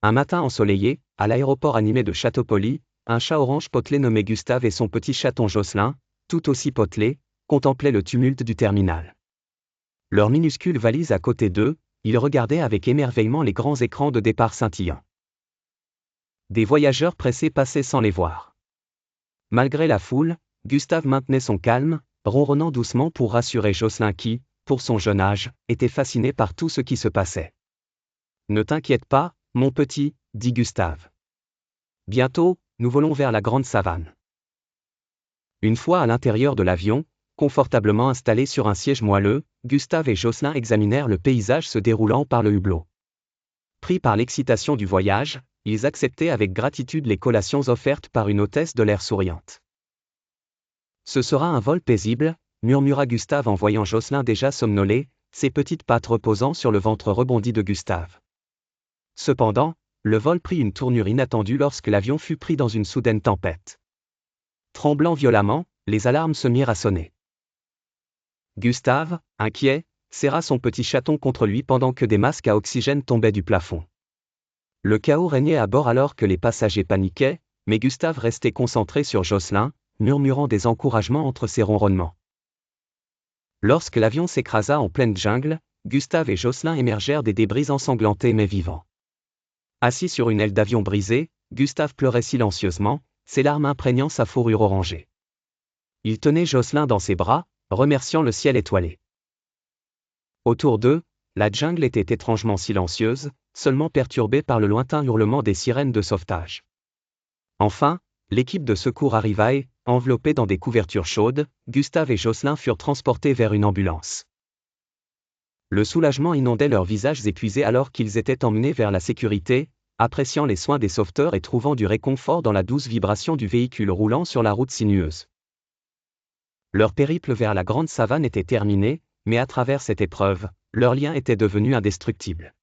Un matin ensoleillé, à l'aéroport animé de Château-Poli, un chat orange potelé nommé Gustave et son petit chaton Jocelyn, tout aussi potelé, contemplaient le tumulte du terminal. Leur minuscule valise à côté d'eux, ils regardaient avec émerveillement les grands écrans de départ scintillants. Des voyageurs pressés passaient sans les voir. Malgré la foule, Gustave maintenait son calme, ronronnant doucement pour rassurer Jocelyn qui, pour son jeune âge, était fasciné par tout ce qui se passait. « Ne t'inquiète pas, mon petit, dit Gustave. Bientôt, nous volons vers la grande savane. » Une fois à l'intérieur de l'avion, confortablement installés sur un siège moelleux, Gustave et Jocelyn examinèrent le paysage se déroulant par le hublot. Pris par l'excitation du voyage, ils acceptaient avec gratitude les collations offertes par une hôtesse de l'air souriante. « Ce sera un vol paisible, » murmura Gustave en voyant Jocelyn déjà somnolé, ses petites pattes reposant sur le ventre rebondi de Gustave. Cependant, le vol prit une tournure inattendue lorsque l'avion fut pris dans une soudaine tempête. Tremblant violemment, les alarmes se mirent à sonner. Gustave, inquiet, serra son petit chaton contre lui pendant que des masques à oxygène tombaient du plafond. Le chaos régnait à bord alors que les passagers paniquaient, mais Gustave restait concentré sur Jocelyn, murmurant des encouragements entre ses ronronnements. Lorsque l'avion s'écrasa en pleine jungle, Gustave et Jocelyn émergèrent des débris ensanglantés mais vivants. Assis sur une aile d'avion brisée, Gustave pleurait silencieusement, ses larmes imprégnant sa fourrure orangée. Il tenait Jocelyn dans ses bras, remerciant le ciel étoilé. Autour d'eux, la jungle était étrangement silencieuse, seulement perturbée par le lointain hurlement des sirènes de sauvetage. Enfin, l'équipe de secours arriva et, enveloppés dans des couvertures chaudes, Gustave et Jocelyn furent transportés vers une ambulance. Le soulagement inondait leurs visages épuisés alors qu'ils étaient emmenés vers la sécurité, appréciant les soins des sauveteurs et trouvant du réconfort dans la douce vibration du véhicule roulant sur la route sinueuse. Leur périple vers la grande savane était terminé, mais à travers cette épreuve, leur lien était devenu indestructible.